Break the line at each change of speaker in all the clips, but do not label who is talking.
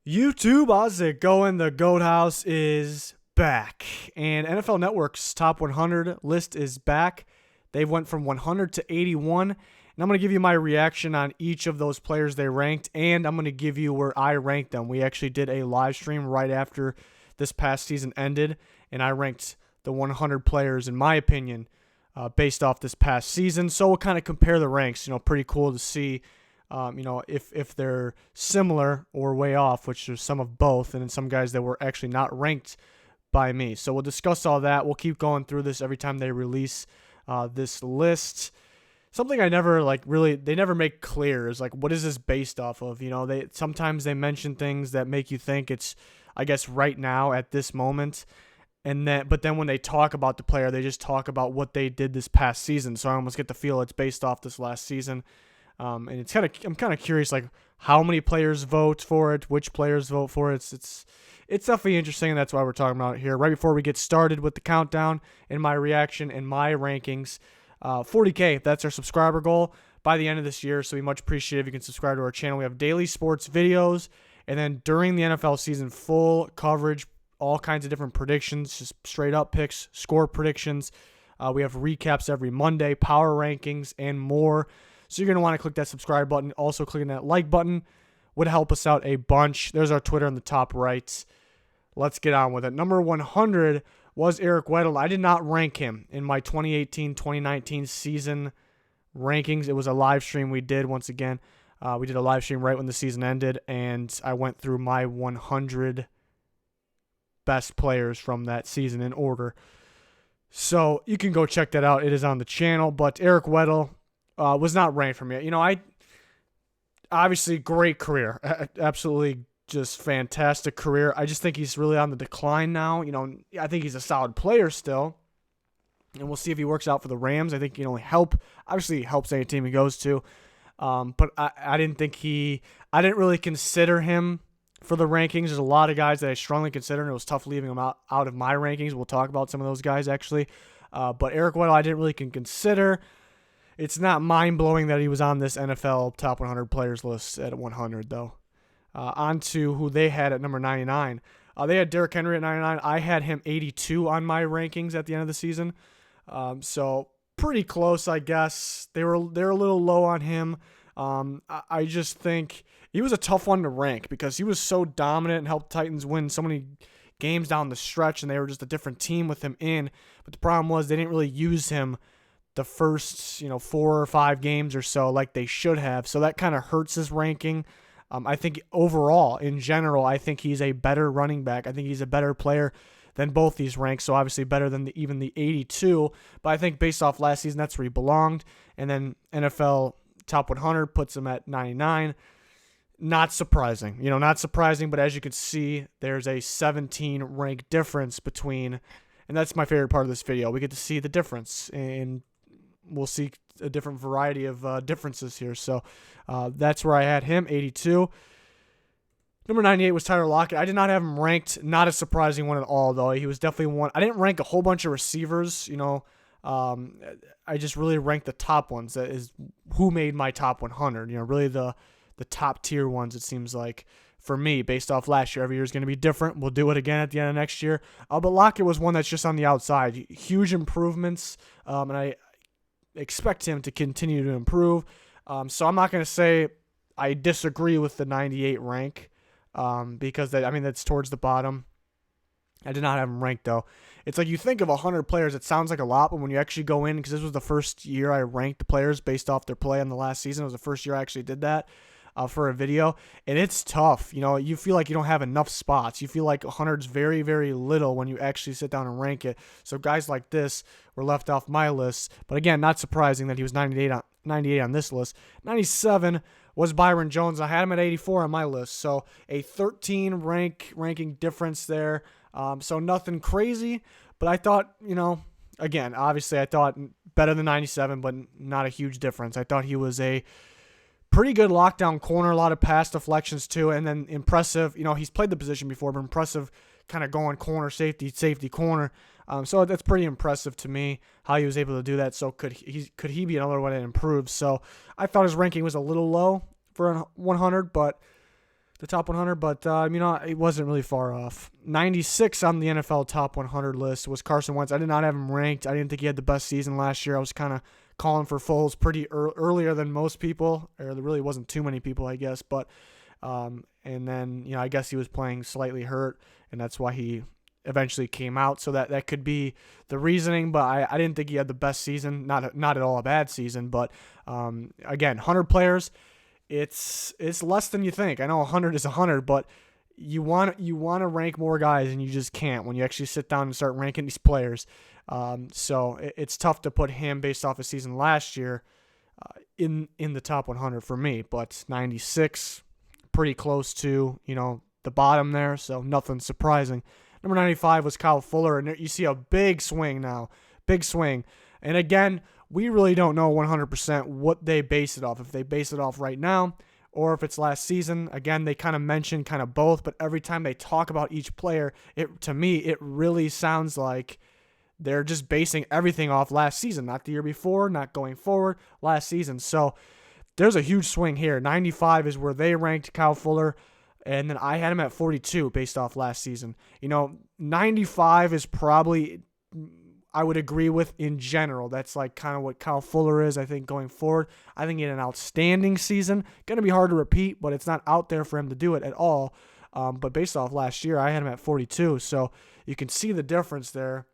YouTube, how's it going? The Goat House is back, and NFL Network's top 100 list is back. They went from 100 to 81, and I'm going to give you my reaction on each of those players they ranked, and I'm going to give you where I ranked them. We actually did a live stream right after this past season ended, and I ranked the 100 players, in my opinion, based off this past season. So we'll kind of compare the ranks. Pretty cool to see. If they're similar or way off, which there's some of both, and then some guys that were actually not ranked by me. So we'll discuss all that. We'll keep going through this every time they release this list. Something I never they never make clear is what is this based off of? Sometimes they mention things that make you think it's, I guess, right now at this moment. But then when they talk about the player, they just talk about what they did this past season. So I almost get the feel it's based off this last season. And I'm kind of curious, how many players vote for it, which players vote for it. It's definitely interesting, and that's why we're talking about it here. Right before we get started with the countdown and my reaction and my rankings, 40K, that's our subscriber goal by the end of this year. So we much appreciate if you can subscribe to our channel. We have daily sports videos, and then during the NFL season, full coverage, all kinds of different predictions, just straight up picks, score predictions. We have recaps every Monday, power rankings, and more. So you're going to want to click that subscribe button. Also, clicking that like button would help us out a bunch. There's our Twitter on the top right. Let's get on with it. Number 100 was Eric Weddle. I did not rank him in my 2018-2019 season rankings. It was a live stream we did once again. We did a live stream right when the season ended, and I went through my 100 best players from that season in order. So you can go check that out. It is on the channel. But Eric Weddle was not ranked for me. Obviously great career, absolutely just fantastic career. I just think he's really on the decline now. I think he's a solid player still, and we'll see if he works out for the Rams. I think he can only help. Obviously, he helps any team he goes to, but I didn't really consider him for the rankings. There's a lot of guys that I strongly consider, and it was tough leaving him out of my rankings. We'll talk about some of those guys actually, but Eric Weddle I didn't really consider. It's not mind-blowing that he was on this NFL top 100 players list at 100, though. On to who they had at number 99. They had Derrick Henry at 99. I had him 82 on my rankings at the end of the season. So pretty close, I guess. They're a little low on him. I just think he was a tough one to rank because he was so dominant and helped Titans win so many games down the stretch, and they were just a different team with him in. But the problem was they didn't really use him the first 4 or 5 games or so like they should have. So that kind of hurts his ranking. I think overall, in general, I think he's a better running back. I think he's a better player than both these ranks. So obviously better than even the 82. But I think based off last season, that's where he belonged. And then NFL top 100 puts him at 99. Not surprising. Not surprising. But as you can see, there's a 17 rank difference between, and that's my favorite part of this video. We get to see the difference, and we'll see a different variety of differences here. So that's where I had him, 82. Number 98 was Tyler Lockett. I did not have him ranked. Not a surprising one at all, though. He was definitely one. I didn't rank a whole bunch of receivers. I just really ranked the top ones. That is who made my top 100. Really the top tier ones, it seems like, for me, based off last year. Every year is going to be different. We'll do it again at the end of next year. But Lockett was one that's just on the outside. Huge improvements, and I expect him to continue to improve. So I'm not going to say I disagree with the 98 rank because that's towards the bottom. I did not have him ranked, though. It's like you think of 100 players, it sounds like a lot, but when you actually go in, because this was the first year I ranked the players based off their play in the last season. It was the first year I actually did that for a video, and it's tough. You feel like you don't have enough spots. You feel like 100 is very, very little when you actually sit down and rank it. So guys like this were left off my list, but again, not surprising that he was 98 on this list. 97 was Byron Jones. I had him at 84 on my list, so a 13 ranking difference there. So nothing crazy, but I thought, again, obviously I thought better than 97, but not a huge difference. I thought he was a pretty good lockdown corner, a lot of pass deflections too, and then impressive. He's played the position before, but impressive kind of going corner, safety, corner. So that's pretty impressive to me how he was able to do that. So could he be another one that improves? So I thought his ranking was a little low for 100, but the top 100, but it wasn't really far off. 96 on the NFL top 100 list was Carson Wentz. I did not have him ranked. I didn't think he had the best season last year. I was kind of calling for Foles pretty earlier than most people, or there really wasn't too many people, I guess. But and then I guess he was playing slightly hurt, and that's why he eventually came out. So that could be the reasoning. But I didn't think he had the best season. Not at all a bad season, but again, 100 players. It's less than you think. I know 100 is 100, but you want to rank more guys, and you just can't when you actually sit down and start ranking these players. So it's tough to put him based off his season last year in the top 100 for me. But 96, pretty close to the bottom there, so nothing surprising. Number 95 was Kyle Fuller, and you see a big swing now, big swing. And again, we really don't know 100% what they base it off. If they base it off right now or if it's last season. Again, they kind of mention kind of both, but every time they talk about each player, to me, it really sounds like they're just basing everything off last season, not the year before, not going forward, last season. So there's a huge swing here. 95 is where they ranked Kyle Fuller, and then I had him at 42 based off last season. 95 is probably, I would agree with in general. That's like kind of what Kyle Fuller is, I think, going forward. I think he had an outstanding season. Going to be hard to repeat, but it's not out there for him to do it at all. But based off last year, I had him at 42. So you can see the difference there.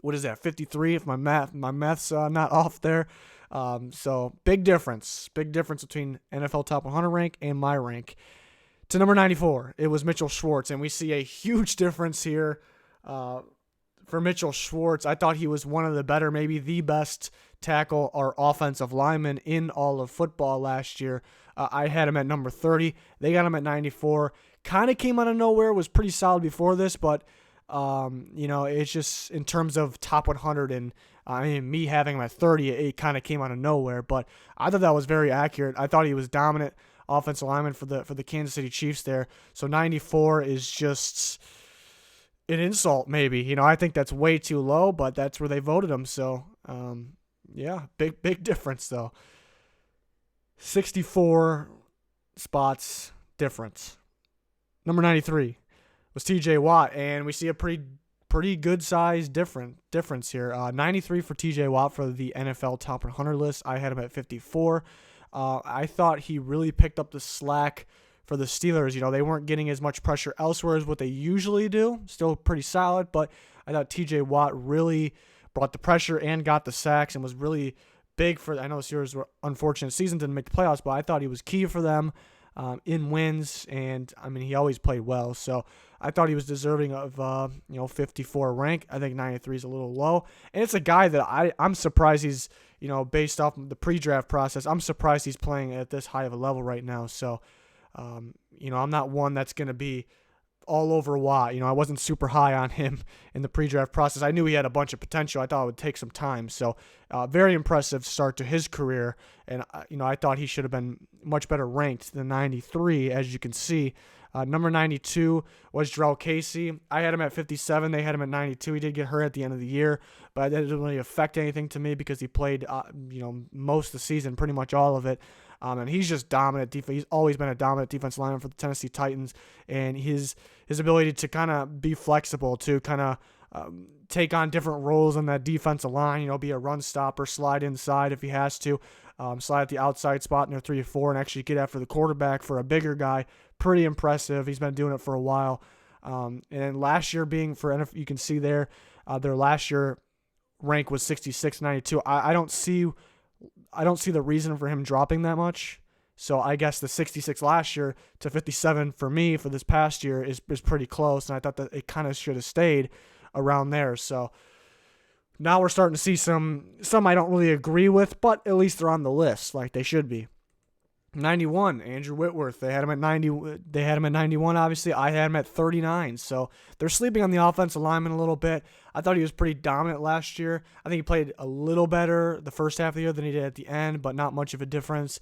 What is that, 53 if my math's not off there. So big difference between NFL top 100 rank and my rank. To number 94, it was Mitchell Schwartz, and we see a huge difference here for Mitchell Schwartz. I thought he was one of the better, maybe the best tackle or offensive lineman in all of football last year. I had him at number 30. They got him at 94. Kind of came out of nowhere, was pretty solid before this, but it's just in terms of top 100 and me having him at 30, it kind of came out of nowhere. But I thought that was very accurate. I thought he was dominant offensive lineman for the Kansas City Chiefs there. So 94 is just an insult, maybe. I think that's way too low, but that's where they voted him. So, big difference, though. 64 spots difference. Number 93 was TJ Watt, and we see a pretty good size difference here. 93 for TJ Watt for the NFL top 100 list. I had him at 54. I thought he really picked up the slack for the Steelers. They weren't getting as much pressure elsewhere as what they usually do. Still pretty solid, but I thought TJ Watt really brought the pressure and got the sacks and was really big for. I know the Steelers were unfortunate season, didn't make the playoffs, but I thought he was key for them in wins, and he always played well. So I thought he was deserving of 54 rank. I think 93 is a little low, and it's a guy that I'm surprised he's based off the pre-draft process. I'm surprised he's playing at this high of a level right now. So I'm not one that's going to be all over Watt. I wasn't super high on him in the pre-draft process. I knew he had a bunch of potential. I thought it would take some time. So very impressive start to his career. And, I thought he should have been much better ranked than 93, as you can see. Number 92 was JURRELL Casey. I had him at 57. They had him at 92. He did get hurt at the end of the year, but that didn't really affect anything to me because he played, most of the season, pretty much all of it. And he's just dominant defense. He's always been a dominant defense lineman for the Tennessee Titans, and his ability to kind of be flexible, to kind of take on different roles on that defensive line, be a run stopper, slide inside if he has to, slide at the outside spot in their 3 or 4 and actually get after the quarterback for a bigger guy. Pretty impressive. He's been doing it for a while. And last year being for NFL, you can see there, their last year rank was 66, 92. I don't see the reason for him dropping that much. So I guess the 66 last year to 57 for me for this past year is pretty close. And I thought that it kind of should have stayed around there. So now we're starting to see some I don't really agree with, but at least they're on the list like they should be. 91, Andrew Whitworth. They had him at 90. They had him at 91. Obviously, I had him at 39. So they're sleeping on the offensive lineman a little bit. I thought he was pretty dominant last year. I think he played a little better the first half of the year than he did at the end, but not much of a difference.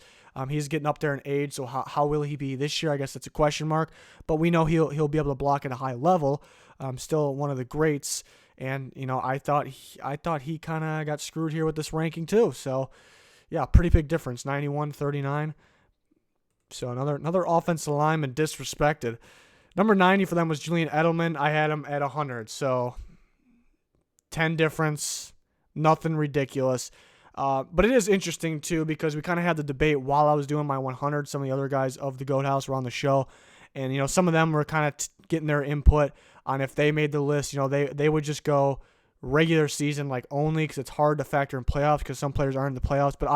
He's getting up there in age, so how will he be this year? I guess that's a question mark. But we know he'll be able to block at a high level. Still one of the greats. And I thought he kind of got screwed here with this ranking too. So yeah, pretty big difference. 91, 39. So another offensive lineman disrespected. Number 90 for them was Julian Edelman. I had him at 100. So 10 difference, nothing ridiculous. But it is interesting, too, because we kind of had the debate while I was doing my 100. Some of the other guys of the GOAT House were on the show. And, some of them were kind of getting their input on if they made the list. They would just go regular season like only because it's hard to factor in playoffs because some players aren't in the playoffs. But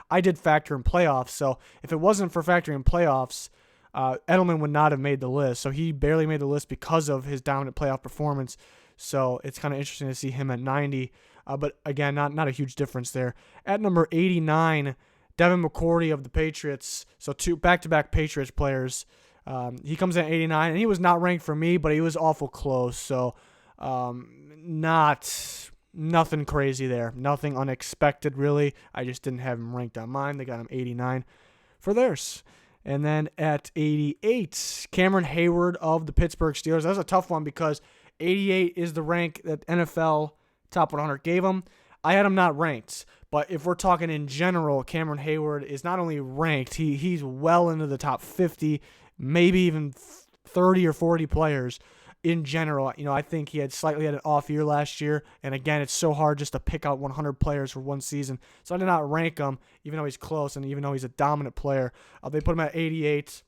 I did factor in playoffs. So if it wasn't for factoring in playoffs, Edelman would not have made the list. So he barely made the list because of his dominant playoff performance. So it's kind of interesting to see him at 90. But again, not a huge difference there. At number 89, Devin McCourty of the Patriots. So two back-to-back Patriots players. He comes in at 89, and he was not ranked for me, but he was awful close. So nothing crazy there. Nothing unexpected, really. I just didn't have him ranked on mine. They got him 89 for theirs. And then at 88, Cameron Heyward of the Pittsburgh Steelers. That's a tough one because 88 is the rank that NFL Top 100 gave him. I had him not ranked. But if we're talking in general, Cameron Heyward is not only ranked, he's well into the top 50, maybe even 30 or 40 players in general. I think he slightly had an off year last year. And again, it's so hard just to pick out 100 players for one season. So I did not rank him, even though he's close and even though he's a dominant player. They put him at 88.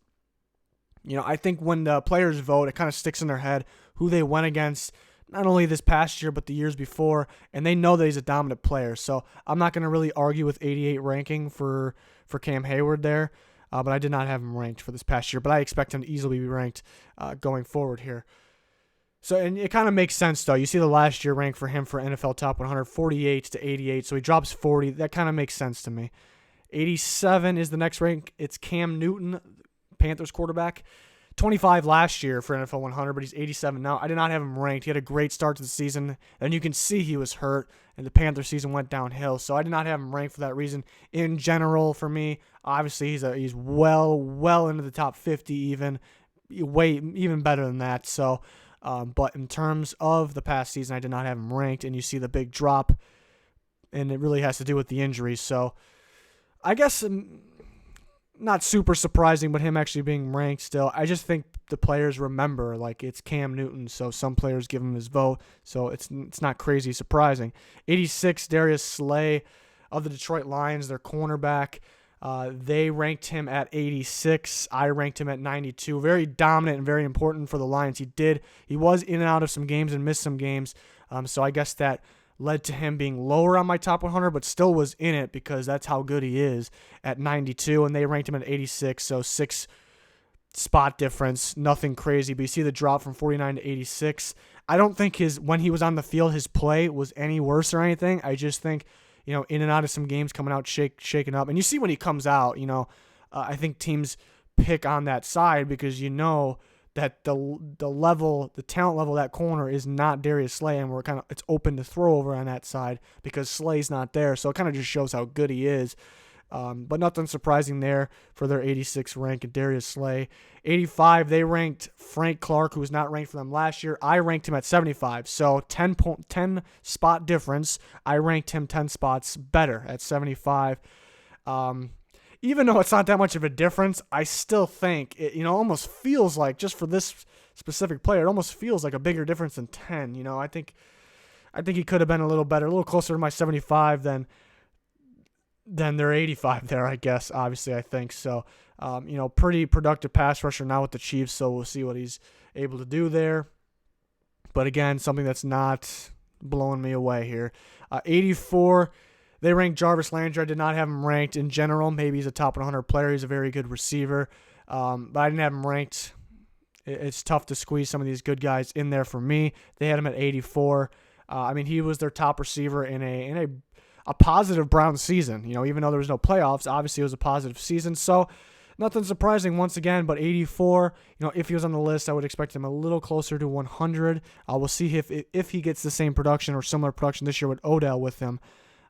I think when the players vote, it kind of sticks in their head who they went against, not only this past year, but the years before. And they know that he's a dominant player. So I'm not going to really argue with 88 ranking for Cam Heyward there. But I did not have him ranked for this past year. But I expect him to easily be ranked going forward here. So, and it kind of makes sense, though. You see the last year rank for him for NFL Top 100, 48 to 88. So he drops 40. That kind of makes sense to me. 87 is the next rank. It's Cam Newton, Panthers quarterback. 25 last year for NFL 100, but he's 87 now. I did not have him ranked. He had a great start to the season, and you can see he was hurt, and the Panther season went downhill. So I did not have him ranked for that reason. In general, for me, obviously he's well into the top 50 even, even better than that. So. But in terms of the past season, I did not have him ranked, and you see the big drop, and it really has to do with the injuries. So I guess not super surprising, but him actually being ranked still. I just think the players remember, like, it's Cam Newton, so some players give him his vote, so it's not crazy surprising. 86, Darius Slay of the Detroit Lions, their cornerback. They ranked him at 86. I ranked him at 92. Very dominant and very important for the Lions. He was in and out of some games and missed some games. So I guess that led to him being lower on my top 100, but still was in it because that's how good he is at 92. And they ranked him at 86. So 6 spot difference, nothing crazy. But you see the drop from 49 to 86. I don't think when he was on the field, his play was any worse or anything. I just think, in and out of some games, coming out shaking up. And you see when he comes out, I think teams pick on that side because that the talent level of that corner is not Darius Slay, and it's open to throw over on that side because Slay's not there. So it kind of just shows how good he is. But nothing surprising there for their 86 rank and Darius Slay. 85, they ranked Frank Clark, who was not ranked for them last year. I ranked him at 75, so 10 spot difference. I ranked him 10 spots better at 75. Even though it's not that much of a difference, I still think it almost feels like, just for this specific player, it almost feels like a bigger difference than 10. I think he could have been a little better, a little closer to my 75 than their 85 there, I guess, obviously, I think. So, pretty productive pass rusher now with the Chiefs, so we'll see what he's able to do there. But again, something that's not blowing me away here. 84, they ranked Jarvis Landry. I did not have him ranked in general. Maybe he's a top 100 player. He's a very good receiver. But I didn't have him ranked. It's tough to squeeze some of these good guys in there for me. They had him at 84. He was their top receiver in a positive Browns season. Even though there was no playoffs, obviously it was a positive season. So nothing surprising once again, but 84, if he was on the list, I would expect him a little closer to 100. We'll see if he gets the same production or similar production this year with Odell with him.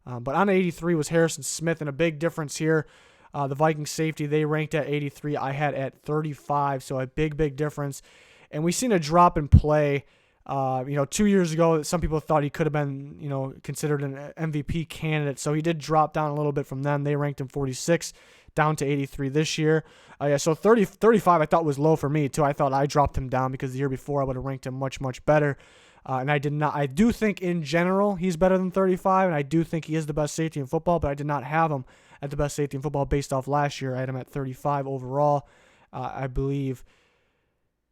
But on 83 was Harrison Smith, and a big difference here. The Vikings safety, they ranked at 83. I had at 35, so a big difference. And we've seen a drop in play. 2 years ago, some people thought he could have been, considered an MVP candidate. So he did drop down a little bit from them. They ranked him 46. down to 83 this year. Yeah, so 35 I thought was low for me too. I thought I dropped him down because the year before I would have ranked him much, much better. And I did not. I do think in general he's better than 35, and I do think he is the best safety in football, but I did not have him at the best safety in football based off last year. I had him at 35 overall. I believe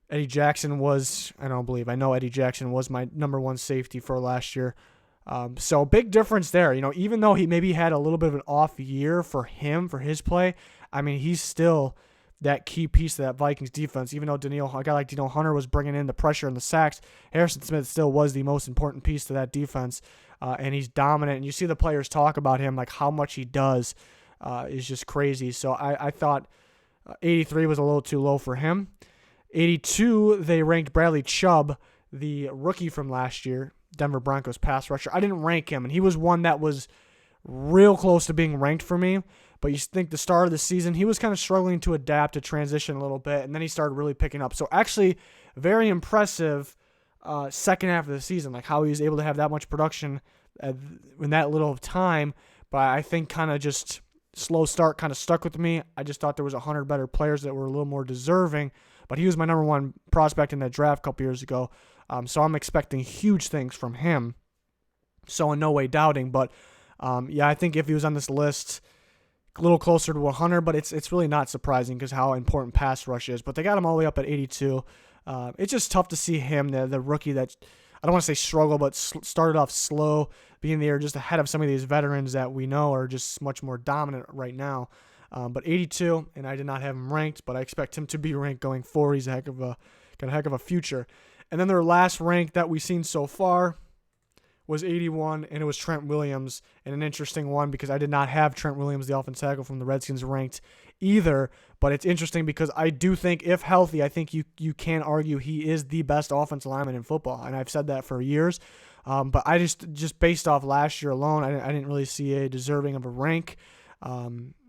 Eddie Jackson was, I know Eddie Jackson was my number one safety for last year. So big difference there. You know, even though he maybe had a little bit of an off year for him, for his play, I mean, he's still that key piece of that Vikings defense. Even though a guy like Danielle Hunter was bringing in the pressure and the sacks, Harrison Smith still was the most important piece to that defense. And he's dominant. And you see the players talk about him, like how much he does is just crazy. So I thought 83 was a little too low for him. 82, they ranked Bradley Chubb, the rookie from last year, Denver Broncos pass rusher. I didn't rank him, and he was one that was real close to being ranked for me. But you think the start of the season, he was kind of struggling to adapt, to transition a little bit, and then he started really picking up. So actually, very impressive second half of the season, like how he was able to have that much production in that little time. But I think kind of just slow start kind of stuck with me. I just thought there was 100 better players that were a little more deserving. But he was my number one prospect in that draft a couple years ago. So I'm expecting huge things from him. So in no way doubting. But yeah, I think if he was on this list, a little closer to 100, but it's really not surprising because how important pass rush is. But they got him all the way up at 82. It's just tough to see him, the rookie that, I don't want to say struggle, but started off slow, being there just ahead of some of these veterans that we know are just much more dominant right now. But 82, and I did not have him ranked, but I expect him to be ranked going forward. He's got a heck of a future. And then their last rank that we've seen so far was 81, and it was Trent Williams, and an interesting one because I did not have Trent Williams, the offensive tackle from the Redskins, ranked either. But it's interesting because I do think, if healthy, I think you can argue he is the best offensive lineman in football, and I've said that for years. But I just based off last year alone, I didn't really see a deserving of a rank.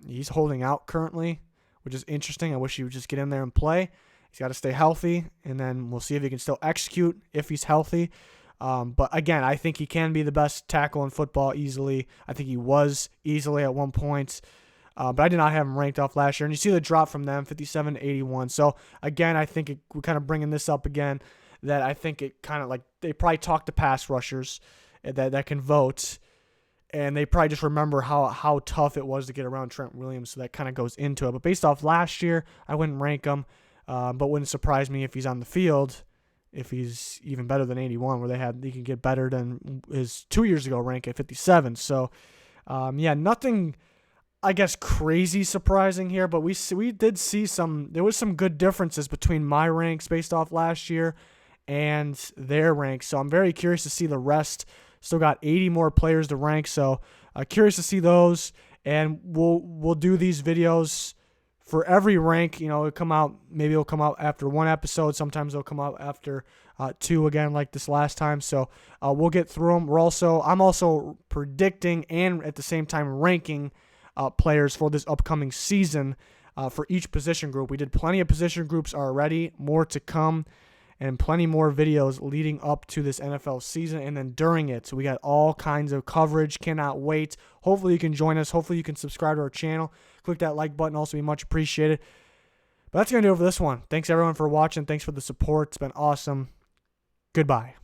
He's holding out currently, which is interesting. I wish he would just get in there and play. He's got to stay healthy, and then we'll see if he can still execute if he's healthy. But again, I think he can be the best tackle in football easily. I think he was easily at one point. But I did not have him ranked off last year. And you see the drop from them, 57 to 81. So again, I think we're kind of bringing this up again, that I think it kind of like they probably talk to pass rushers that can vote. And they probably just remember how tough it was to get around Trent Williams, so that kind of goes into it. But based off last year, I wouldn't rank him, but wouldn't surprise me if he's on the field, if he's even better than 81, where they can get better than his 2 years ago rank at 57. So, yeah, nothing, I guess, crazy surprising here, but we did see there was some good differences between my ranks based off last year and their ranks. So I'm very curious to see the rest. Still got 80 more players to rank, so curious to see those. And we'll do these videos for every rank. You know, maybe it'll come out after one episode. Sometimes they'll come out after two again, like this last time. So we'll get through them. I'm also predicting and at the same time ranking players for this upcoming season for each position group. We did plenty of position groups already, more to come, and plenty more videos leading up to this NFL season and then during it. So we got all kinds of coverage. Cannot wait. Hopefully you can join us. Hopefully you can subscribe to our channel. Click that like button. Also be much appreciated. But that's going to do it for this one. Thanks everyone for watching. Thanks for the support. It's been awesome. Goodbye.